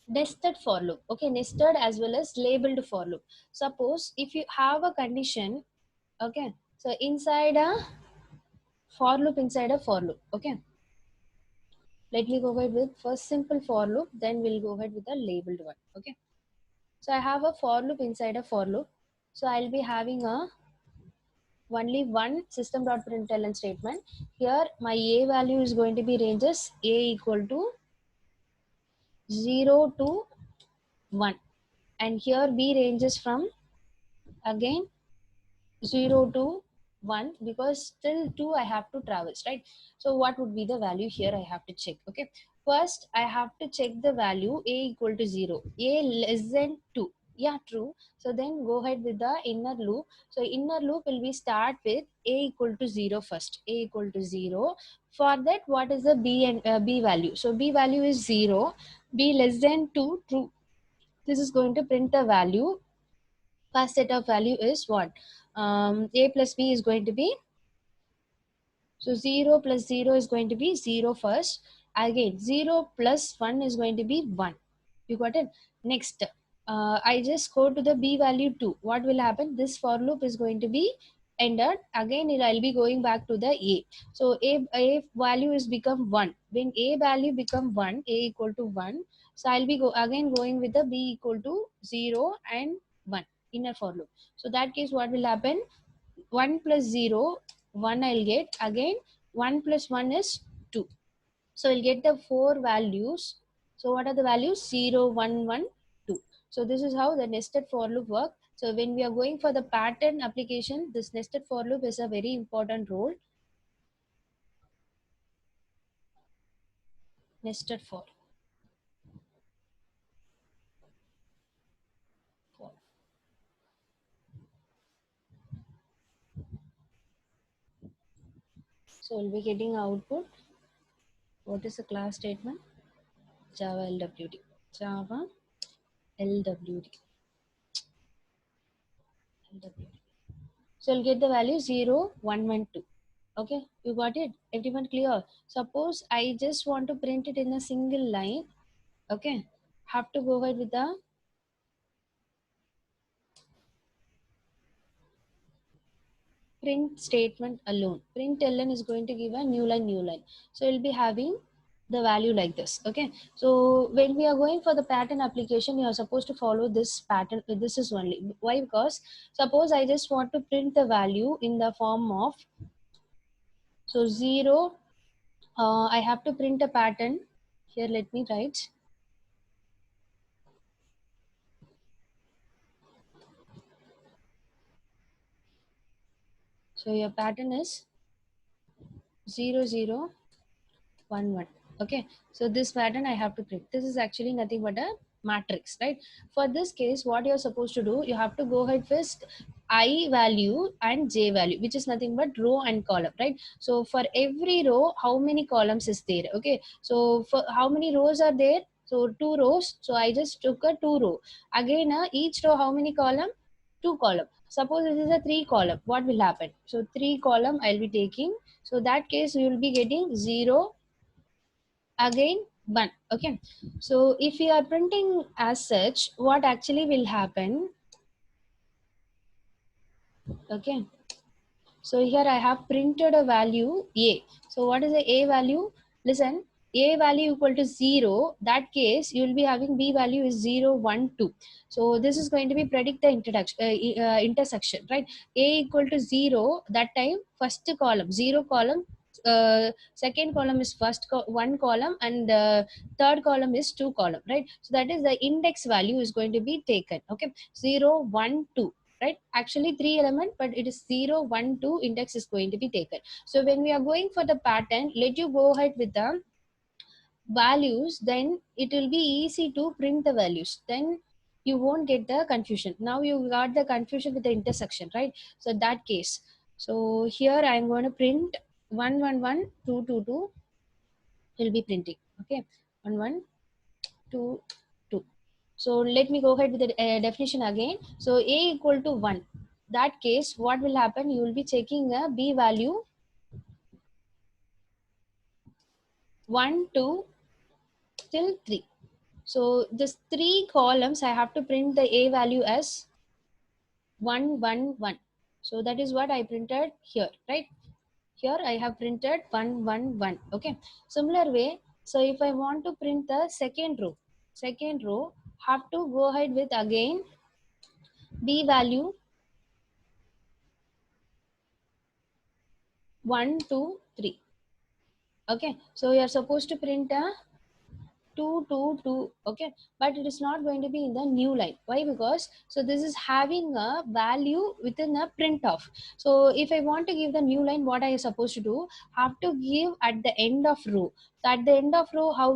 nested for loop. Okay, nested as well as labeled for loop. Suppose if you have a condition, okay, so inside a for loop, inside a for loop. Okay, let me go ahead with first simple for loop, then we'll go ahead with the labeled one. Okay, so I have a for loop inside a for loop. So I'll be having a only one system.println statement. Here my a value is going to be ranges a equal to 0 to 1, and here b ranges from again 0 to 1, because till 2 I have to traverse, right? So what would be the value here? I have to check. Okay, first I have to check the value a equal to 0, a less than 2. Yeah, true. So then go ahead with the inner loop. So inner loop will be start with a equal to 0 first, a equal to 0. For that, what is the b and b value? So b value is 0, b less than 2, true. This is going to print the value. First set of value is what? A plus b is going to be, so 0 plus 0 is going to be 0 first. Again 0 plus 1 is going to be 1. You got it? Next, I just go to the b value 2. What will happen? This for loop is going to be ended. Again I'll be going back to the a. So a value is become 1. When a value become 1, a equal to 1, so I'll be again going with the b equal to 0 and 1 inner for loop. So that case what will happen? 1 plus 0, 1 I'll get. Again 1 plus 1 is 2. So I'll get the 4 values. So what are the values? 0, 1, 1, 2. So this is how the nested for loop work. So when we are going for the pattern application, this nested for loop is a very important role. Nested for. So we'll be getting output. What is the class statement? Java LWD. Java LWD. LWD. So I'll get the value 0, 1, 1, 2. Okay, you got it? Everyone clear? Suppose I just want to print it in a single line. Okay, have to go ahead with the print statement alone. Println is going to give a new line, new line. So we'll be having the value like this. Okay, so when we are going for the pattern application, you are supposed to follow this pattern. This is only why, because suppose I just want to print the value in the form of, so 0, I have to print a pattern here. Let me write. So your pattern is 0, 0, 1, 1. Okay, so this pattern I have to print. This is actually nothing but a matrix, right? For this case, what you're supposed to do, you have to go ahead first I value and j value, which is nothing but row and column, right? So for every row, how many columns is there? Okay, so for how many rows are there? So 2 rows. So I just took a 2 row. Again, each row how many column? 2 column. Suppose this is a 3 column. What will happen? So 3 column I'll be taking. So that case you will be getting 0, again 1. Okay, so if we are printing as such, what actually will happen? Okay, so here I have printed a value a. So what is the a value? Listen, a value equal to 0. That case you will be having b value is 0, 1, 2. So this is going to be predict the intersection, right? A equal to 0. That time first column 0 column. Second column is one column, and third column is 2 column, right? So that is the index value is going to be taken. Okay, 0, 1, 2, right? Actually 3 element, but it is 0, 1, 2 index is going to be taken. So when we are going for the pattern, let you go ahead with the values, then it will be easy to print the values. Then you won't get the confusion. Now you got the confusion with the intersection, right? So that case, so here I'm going to print 1, 1, 1, 2, 2, 2 will be printing. Okay, 1, 1, 2, 2. So let me go ahead with the definition again. So a equal to 1. That case, what will happen? You will be checking a b value 1, 2 till 3. So this three columns I have to print the a value as 111. So that is what I printed here, right? Here I have printed 111. Okay, similar way. So if I want to print the second row have to go ahead with again b value 1 2 3. Okay, so you are supposed to print a 2 2 2. Okay, but it is not going to be in the new line. Why? Because so this is having a value within a print of. So if I want to give the new line, what I am supposed to do, have to give at the end of row. So at the end of row, how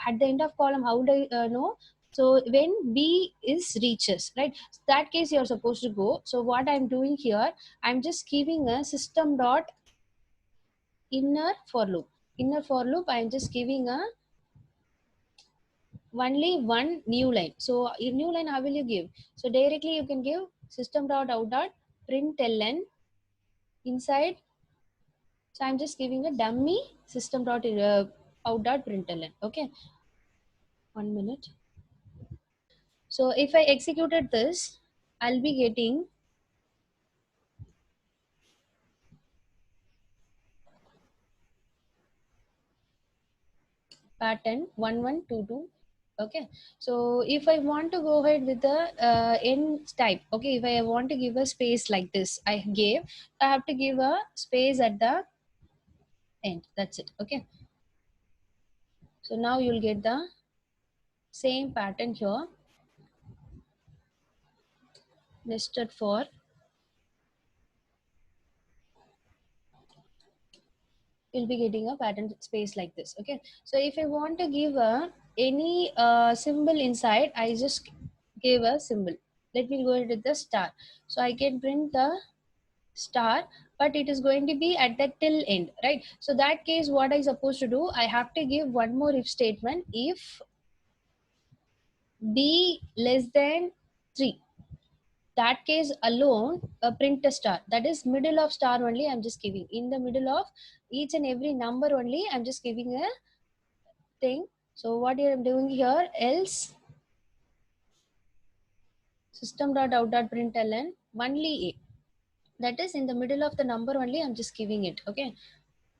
at the end of column, how do I know? So when b is reaches, right? So that case you are supposed to go. So what I'm doing here, I'm just giving a system dot inner for loop. Inner for loop, I'm just giving a only one new line. So in new line, how will you give? So directly you can give system dot out dot println inside. So I'm just giving a dummy system dot out dot println. Okay, 1 minute. So if I executed this, I'll be getting pattern 1122. Okay, so if I want to go ahead with the end type, okay, if I want to give a space like this, I have to give a space at the end. That's it. Okay, so now you'll get the same pattern here, nested for. You'll be getting a pattern space like this. Okay, so if I want to give a any symbol inside, I just give a symbol. Let me go ahead with the star. So I can print the star, but it is going to be at the till end, right? So that case, what I supposed to do, I have to give one more if statement. If b less than 3, that case alone, print a star. That is middle of star only I'm just giving. In the middle of each and every number only I'm just giving a thing. So what I'm doing here, else system dot out dot println only a. That is in the middle of the number only I'm just giving it. Okay,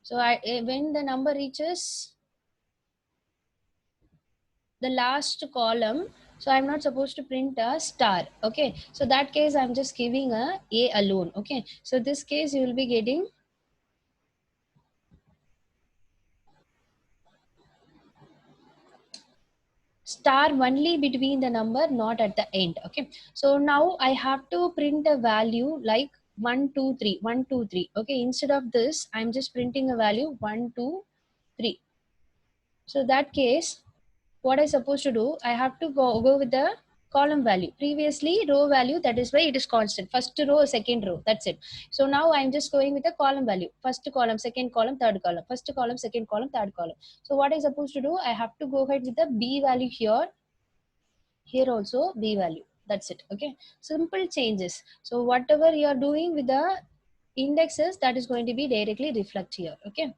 so when the number reaches the last column, so I'm not supposed to print a star. Okay, so that case I'm just giving a alone. Okay, so this case you will be getting star only between the number, not at the end. Okay, so now I have to print a value like 123 123. Okay, instead of this I'm just printing a value 123. So that case, what I supposed to do, I have to go with the column value. Previously row value, that is why it is constant. First row, second row, that's it. So now I'm just going with the column value. First column, second column, third column. First column, second column, third column. So what I supposed to do, I have to go ahead with the b value here. Here also b value. That's it. Okay. Simple changes. So whatever you are doing with the indexes, that is going to be directly reflect here. Okay.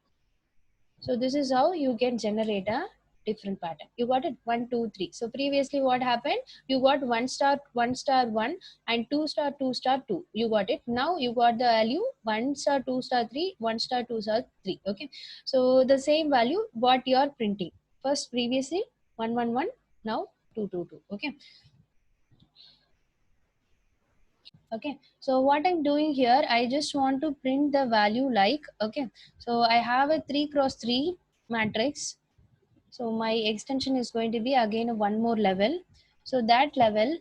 So this is how you can generate a different pattern. You got it 1, 2, 3. So previously what happened? You got 1 star 1 and 2 star 2 star 2. You got it. Now you got the value 1 star 2 star 3, 1 star 2 star 3. Okay. So the same value what you are printing. First previously 111, now 222. Okay. Okay, so what I'm doing here, I just want to print the value like, okay, so I have a 3 cross 3 matrix. So my extension is going to be again a one more level. So that level,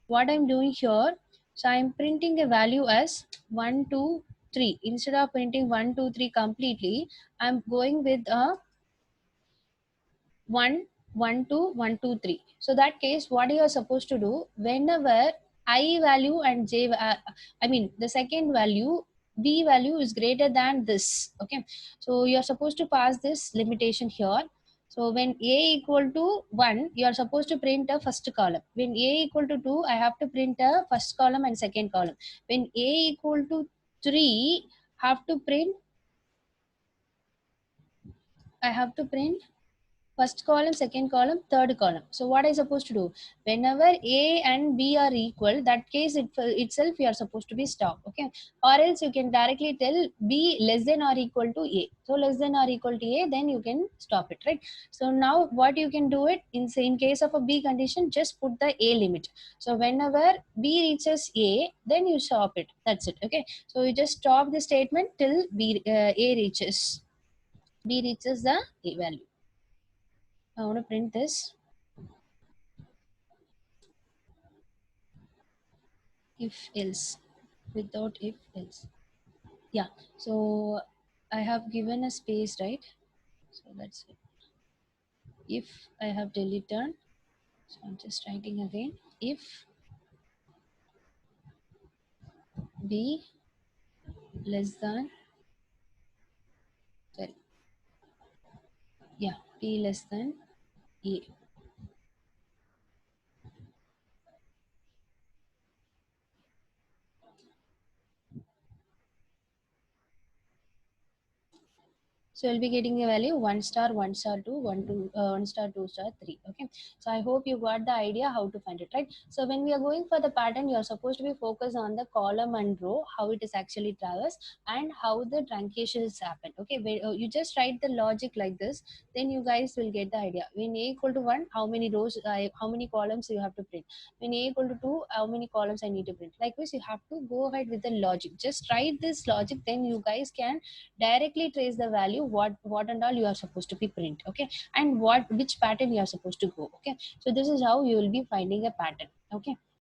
what I'm doing here, so I'm printing a value as 1 2 3. Instead of printing 1 2 3 completely, I'm going with a 1 1 2 1 2 3. So that case, what you are supposed to do, whenever I value and I mean the second value, b value is greater than this. Okay, so you are supposed to pass this limitation here. So when a equal to 1, you are supposed to print a first column. When a equal to 2, I have to print a first column and second column. When a equal to 3, have to print I have to print first column, second column, third column. So what I supposed to do? Whenever A and B are equal, that case itself you are supposed to be stop. Okay, or else you can directly tell B less than or equal to A. So less than or equal to A, then you can stop it, right? So now what you can do it in, say, in case of a B condition, just put the A limit. So whenever B reaches A, then you stop it. That's it. Okay, so you just stop the statement till B reaches the A value. I want to print this. If else, without if else. Yeah, so I have given a space, right? So that's it. If I have deleted, so I'm just writing again. If B less than, sorry, yeah, B less than A. So you'll be getting a value 1 star, 1 star 2, 1, 2, 1 star, 2 star 3. Okay. So I hope you got the idea how to find it, right? So when we are going for the pattern, you're supposed to be focused on the column and row, how it is actually traversed and how the truncations happen. Okay. You just write the logic like this, then you guys will get the idea. When A equal to 1, how many rows, how many columns you have to print. When A equal to 2, how many columns I need to print. Likewise, you have to go ahead with the logic. Just write this logic, then you guys can directly trace the value, what and all you are supposed to be print. Okay, and which pattern you are supposed to go. Okay, so this is how you will be finding a pattern. Okay,